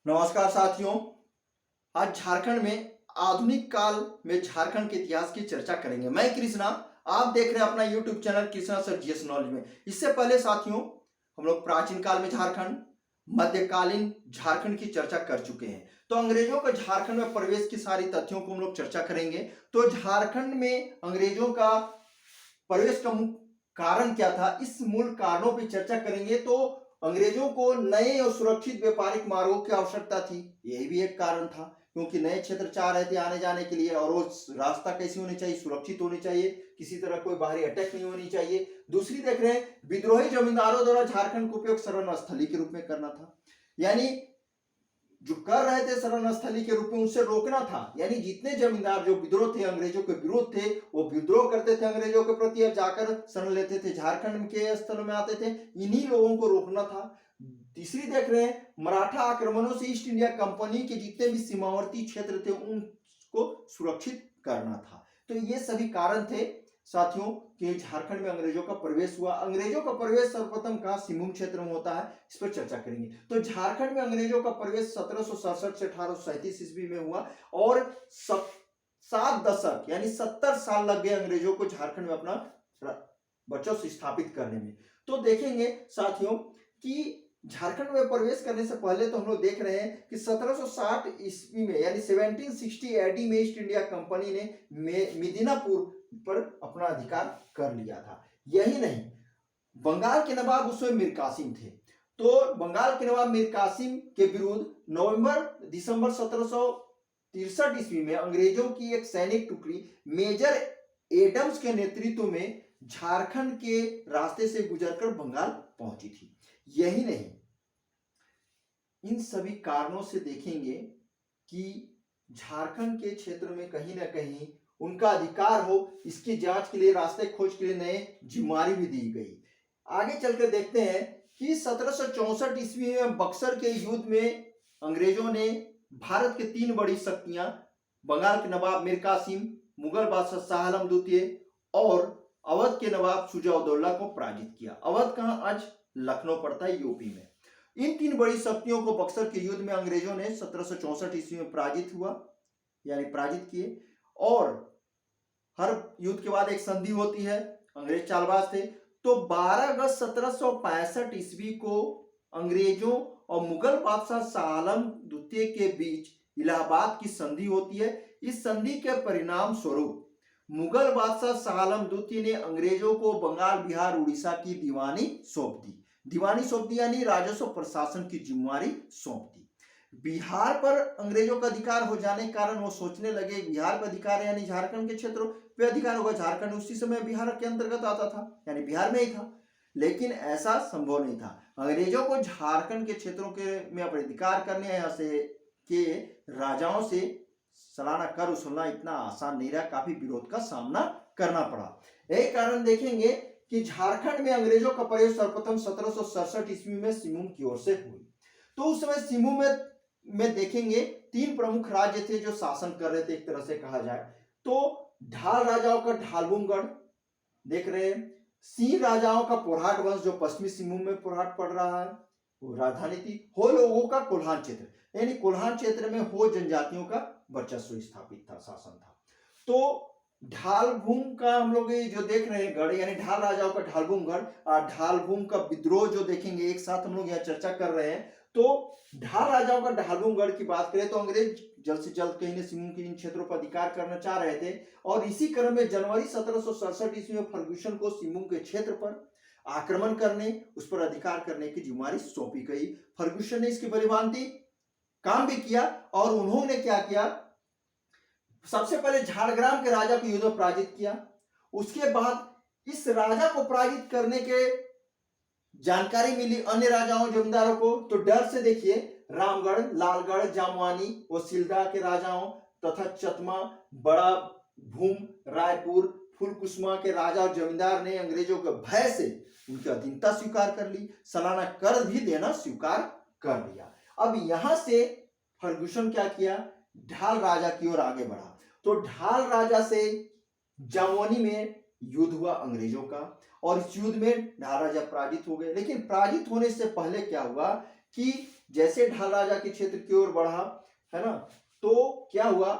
नमस्कार साथियों। आज झारखंड में आधुनिक काल में झारखंड के इतिहास की चर्चा करेंगे। मैं कृष्णा, आप देख रहे हैं अपना YouTube channel Krishna sir GS knowledge में। इससे पहले साथियों, हम लोग प्राचीन काल में झारखंड, मध्यकालीन झारखंड की चर्चा कर चुके हैं। तो अंग्रेजों का झारखंड में प्रवेश की सारी तथ्यों को हम लोग चर्चा करेंगे। तो झारखंड में अंग्रेजों का प्रवेश का मुख्य कारण क्या था, इस मूल कारणों पर चर्चा करेंगे। तो अंग्रेजों को नए और सुरक्षित व्यापारिक मार्गों की आवश्यकता थी, यही भी एक कारण था, क्योंकि नए क्षेत्र चाह रहे थे आने जाने के लिए, और वो रास्ता कैसी होनी चाहिए, सुरक्षित होनी चाहिए, किसी तरह कोई बाहरी अटैक नहीं होनी चाहिए। दूसरी देख रहे हैं, विद्रोही जमींदारों द्वारा झारखंड को उपयोग शरण स्थली के रूप में करना था, यानी जो कर रहे थे शरण स्थली के रूप में, उनसे रोकना था। यानी जितने जमींदार जो विद्रोह थे, अंग्रेजों के विरोध थे, वो विद्रोह करते थे अंग्रेजों के प्रति और जाकर शरण लेते थे, झारखंड के स्थल में आते थे, इन्हीं लोगों को रोकना था। तीसरी देख रहे हैं, मराठा आक्रमणों से ईस्ट इंडिया कंपनी के जितने भी सीमावर्ती क्षेत्र थे उनको सुरक्षित करना था। तो ये सभी कारण थे साथियों कि झारखंड में अंग्रेजों का प्रवेश हुआ। अंग्रेजों का प्रवेश सर्वप्रथम कहां, सिमुम क्षेत्र में होता है, इस पर चर्चा करेंगे। तो झारखंड में अंग्रेजों का प्रवेश 1767 से 1837 ईस्वी में हुआ, और 7 दशक यानी 70 साल लग गए अंग्रेजों को झारखंड में अपना वर्चस्व स्थापित करने में। तो देखेंगे साथियों कि झारखंड में प्रवेश करने से पहले तो हम लोग देख रहे हैं कि 1760 ईस्वी में यानी 1760 एडी में ईस्ट इंडिया कंपनी ने मिदिनापुर पर अपना अधिकार कर लिया था। यही नहीं, बंगाल के नवाब उस समय मीर कासिम थे। तो बंगाल के नवाब मीर कासिम के विरुद्ध दिसंबर 1763 ईस्वी में अंग्रेजों की एक सैनिक टुकड़ी मेजर एडम्स के नेतृत्व में झारखंड के रास्ते से गुजरकर बंगाल पहुंची थी। यही नहीं, इन सभी कारणों से देखेंगे कि झारखंड के क्षेत्र में कहीं ना कहीं उनका अधिकार हो, इसकी जांच के लिए, रास्ते खोज के लिए नए जिम्मेदारी भी दी गई। आगे चलकर देखते हैं कि 1764 ईस्वी में बक्सर के युद्ध में अंग्रेजों ने भारत के 3 बड़ी शक्तियां, बंगाल के नवाब मीर कासिम, मुगल बादशाह शाह आलम द्वितीय और अवध के नवाब शुजा-उद-दौला को पराजित किया। अवध कहां, आज लखनऊ पड़ता है, यूपी में। इन 3 बड़ी शक्तियों को बक्सर के युद्ध में अंग्रेजों ने 1764 ईस्वी में पराजित किए। और हर युद्ध के बाद एक संधि होती है, अंग्रेज चालबाज थे। तो 12 अगस्त 1765 ईस्वी को अंग्रेजों और मुगल बादशाह शाह आलम द्वितीय के बीच इलाहाबाद की संधि होती है। इस संधि के परिणाम स्वरूप मुगल बादशाह शाह आलम द्वितीय ने अंग्रेजों को बंगाल, बिहार, उड़ीसा की दीवानी सौंप दी, यानी राजस्व प्रशासन की जिम्मेदारी सौंप दी। बिहार पर अंग्रेजों का अधिकार हो जाने के कारण वो सोचने लगे बिहार पर अधिकार है, यानी झारखंड के क्षेत्रों पे अधिकार होगा। झारखंड उसी समय बिहार के अंतर्गत आता था, यानी बिहार में ही था, लेकिन ऐसा संभव नहीं था। अंग्रेजों को झारखंड के क्षेत्रों के में अपने अधिकार करने, यहाँ से के राजाओं से सालाना कर वसूलना इतना आसान नहीं रहा, काफी विरोध का सामना करना पड़ा। यही कारण देखेंगे कि झारखंड में अंग्रेजों का प्रवेश सर्वप्रथम 1767 ईस्वी में सिमुम की ओर से हुई। तो उस समय सिमुम में देखेंगे 3 प्रमुख राज्य थे जो शासन कर रहे थे, एक तरह से कहा जाए तो ढाल राजाओं का ढालबुमगढ़ देख रहे हैं, सिंह राजाओं का पोरहाट वंश जो पश्चिमी सिमुम में पोरहाट पड़ रहा है, वो राजधानी थी। हो लोगों का कोल्हान क्षेत्र, यानी कोल्हान क्षेत्र में हो जनजातियों का वर्चस्व स्थापित था, शासन था। तो ढालभूम का हम लोग जो देख रहे हैं गढ़, यानी ढाल राजाओं का ढालभूमगढ़ और ढालभूम का विद्रोह जो देखेंगे, एक साथ हम लोग यहाँ चर्चा कर रहे हैं। तो ढाल राजाओं का ढालभूमगढ़ की बात करें तो अंग्रेज जल्द से जल्द कहीं न सिमुम के इन क्षेत्रों पर अधिकार करना चाह रहे थे, और इसी क्रम में जनवरी 1767 ईस्वी में फर्गुसन को सिमुम के क्षेत्र पर आक्रमण करने, उस पर अधिकार करने की जिम्मेदारी सौंपी गई। फर्गुसन ने इसकी बलिभांति काम भी किया, और उन्होंने क्या किया, सबसे पहले झाड़ग्राम के राजा को युद्ध में पराजित किया। उसके बाद इस राजा को पराजित करने के जानकारी मिली अन्य राजाओं, जमींदारों को, तो डर से देखिए रामगढ़, लालगढ़, जामवानी व सिलदा के राजाओं तथा चतमा, बड़ा भूम, रायपुर, फुलकुसुमा के राजा और जमींदार ने अंग्रेजों के भय से उनकी अधीनता स्वीकार कर ली, सालाना कर भी देना स्वीकार कर लिया। अब यहां से फर्गुसन क्या किया, ढाल राजा की ओर आगे बढ़ा। तो ढाल राजा से जामोनी में युद्ध हुआ अंग्रेजों का, और इस युद्ध में ढाल राजा पराजित हो गए। लेकिन पराजित होने से पहले क्या हुआ कि जैसे ढाल राजा के क्षेत्र की ओर बढ़ा, है ना, तो क्या हुआ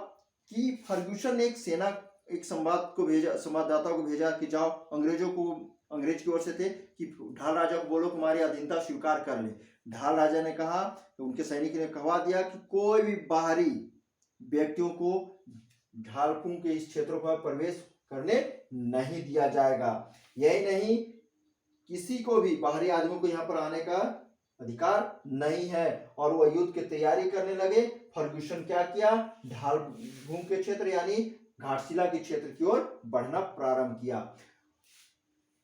कि फर्ग्यूसन ने एक संवाददाता को भेजा कि जाओ अंग्रेज की ओर से थे कि ढाल राजा को बोलो तुम्हारी अधीनता स्वीकार कर ले। ढाल राजा ने कहा, तो उनके सैनिक ने कहवा दिया कि कोई भी बाहरी व्यक्तियों को ढालपुर के इस क्षेत्रों पर प्रवेश करने नहीं दिया जाएगा। यही नहीं, किसी को भी बाहरी आदमियों को यहाँ पर आने का अधिकार नहीं है। और वह युद्ध की तैयारी करने लगे। फर्ग्यूसन क्या किया, ढालपुर के क्षेत्र यानी घाटशिला के क्षेत्र की ओर बढ़ना प्रारंभ किया।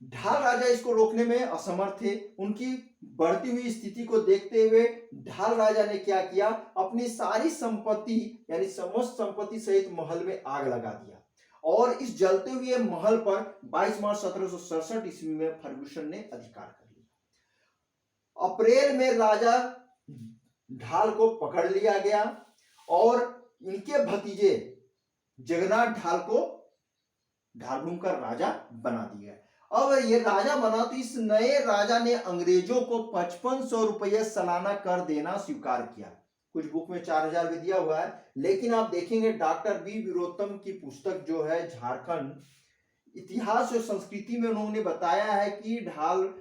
ढाल राजा इसको रोकने में असमर्थ थे। उनकी बढ़ती हुई स्थिति को देखते हुए ढाल राजा ने क्या किया, अपनी सारी संपत्ति यानी समस्त संपत्ति सहित महल में आग लगा दिया और इस जलते हुए महल पर 22 मार्च 1767 ईस्वी में फर्ग्यूसन ने अधिकार कर लिया। अप्रैल में राजा ढाल को पकड़ लिया गया और इनके भतीजे जगन्नाथ ढाल को ढालपुर का राजा बना दिया। अब ये राजा बना तो इस नए राजा ने अंग्रेजों को 5500 रुपये सालाना कर देना स्वीकार किया। कुछ बुक में 4000 भी दिया हुआ है, लेकिन आप देखेंगे डॉक्टर बी वीरोत्तम की पुस्तक जो है झारखंड इतिहास और संस्कृति में उन्होंने बताया है कि ढाल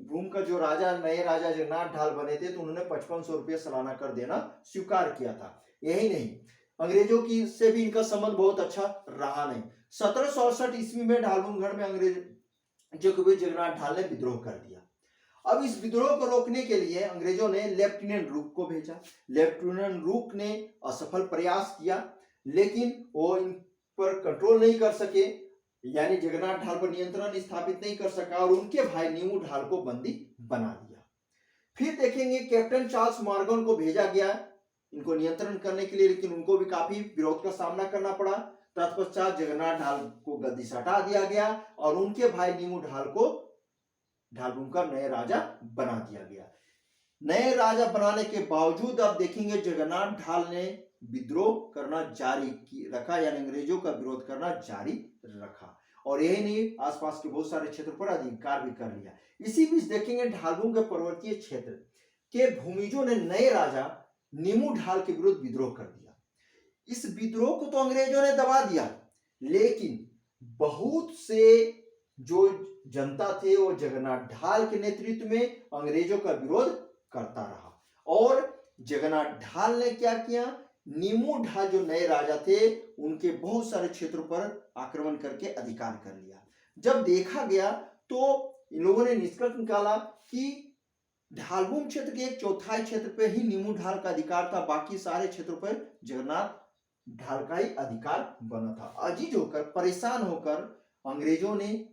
भूम का जो नए राजा जगन्नाथ ढाल बने थे तो उन्होंने 5500 रुपये सालाना कर देना स्वीकार किया था। यही नहीं, अंग्रेजों की से भी इनका संबंध बहुत अच्छा रहा नहीं। 1768 ईस्वी में ढालपुरगढ़ में अंग्रेजों के बीच जगन्नाथ ढाल ने विद्रोह कर दिया। अब इस विद्रोह को रोकने के लिए अंग्रेजों ने लेफ्टिनेंट रूक को भेजा। लेफ्टिनेंट रूक ने असफल प्रयास किया, लेकिन वो इन पर कंट्रोल नहीं कर सके, यानी जगन्नाथ ढाल पर नियंत्रण स्थापित नहीं कर सका और उनके भाई नीमू ढाल को बंदी बना लिया। फिर देखेंगे कैप्टन चार्ल्स मॉर्गन को भेजा गया इनको नियंत्रण करने के लिए, लेकिन उनको भी काफी विरोध का सामना करना पड़ा। तत्पश्चात जगन्नाथ ढाल को गद्दी से हटा दिया गया और उनके भाई नीमू ढाल को ढालपुर का नए राजा बना दिया गया। नए राजा बनाने के बावजूद आप देखेंगे जगन्नाथ ढाल ने विद्रोह करना जारी रखा, यानी अंग्रेजों का विरोध करना जारी रखा और यही नहीं, आसपास के बहुत सारे क्षेत्रों पर अधिकार भी कर लिया। इसी बीच देखेंगे ढालपुर के पर्वतीय क्षेत्र के भूमिजों ने नए राजा नीमू ढाल के विरुद्ध विद्रोह कर दिया। इस विद्रोह को तो अंग्रेजों ने दबा दिया, लेकिन बहुत से जो जनता थे वो जगन्नाथ ढाल के नेतृत्व में अंग्रेजों का विरोध करता रहा और जगन्नाथ ढाल ने क्या किया, नीमू ढाल जो नए राजा थे उनके बहुत सारे क्षेत्रों पर आक्रमण करके अधिकार कर लिया। जब देखा गया तो इन लोगों ने निष्कर्ष निकाला कि ढालपुर क्षेत्र के 1/4 क्षेत्र पे ही नीमू ढाल का अधिकार था, बाकी सारे क्षेत्रों पर जगन्नाथ ढाल का ही अधिकार बना था। अजीज होकर, परेशान होकर अंग्रेजों ने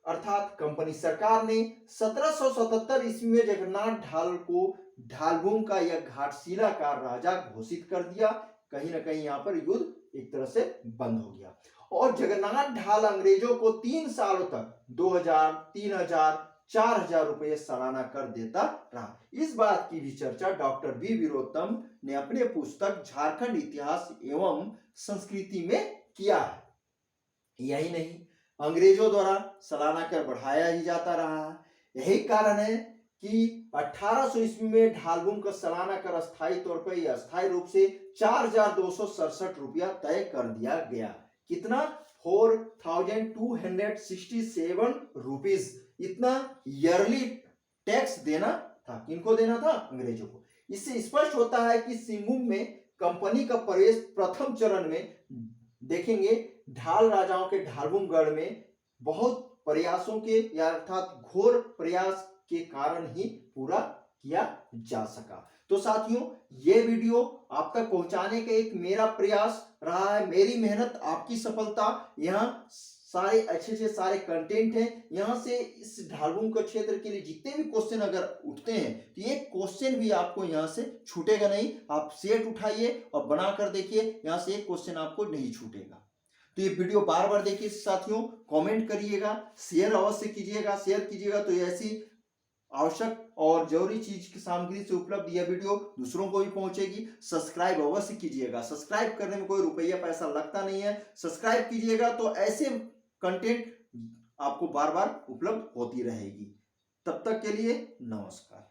अर्थात कंपनी सरकार ने 1777 ईस्वी में जगन्नाथ ढाल को ढालपुर का या घाटशिला का राजा घोषित कर दिया। कहीं ना कहीं यहाँ पर युद्ध एक तरह से बंद हो गया और जगन्नाथ ढाल अंग्रेजों को 3 सालों तक 2000, 3000, 4000 रुपये सालाना कर देता रहा। इस बात की भी चर्चा डॉक्टर बी वीरोत्तम ने अपने पुस्तक झारखंड इतिहास एवं संस्कृति में किया है। यही नहीं, अंग्रेजों द्वारा सालाना कर बढ़ाया ही जाता रहा है। यही कारण है कि 1800 ईस्वी में ढालपुर का सालाना कर अस्थायी तौर पर या अस्थायी रूप से 4267 रुपया तय कर दिया गया। कितना? 4267 रुपीज। इतना ईयरली टैक्स देना था। किनको देना था? अंग्रेजों को। इससे स्पष्ट होता है कि सिंहभूम में कंपनी का प्रवेश प्रथम चरण में देखेंगे ढाल राजाओं के ढालपुरगढ़ में बहुत प्रयासों के या अर्थात घोर प्रयास के कारण ही पूरा किया जा सका। तो साथियों, ये वीडियो आप तक पहुंचाने का एक मेरा प्रयास रहा है, मेरी मेहनत आपकी सफलता। यहाँ सारे अच्छे सारे कंटेंट हैं। यहाँ से इस ढालपुर के क्षेत्र के लिए जितने भी क्वेश्चन अगर उठते हैं तो ये क्वेश्चन भी आपको यहाँ से छूटेगा नहीं। आप सेट उठाइए और बनाकर देखिए, यहाँ से एक क्वेश्चन आपको नहीं छूटेगा। तो ये वीडियो बार बार देखिए साथियों, कमेंट करिएगा, शेयर अवश्य कीजिएगा। शेयर कीजिएगा तो ऐसी आवश्यक और जरूरी चीज की सामग्री से उपलब्ध यह वीडियो दूसरों को भी पहुंचेगी। सब्सक्राइब अवश्य कीजिएगा। सब्सक्राइब करने में कोई रुपया पैसा लगता नहीं है। सब्सक्राइब कीजिएगा तो ऐसे कंटेंट आपको बार बार उपलब्ध होती रहेगी। तब तक के लिए नमस्कार।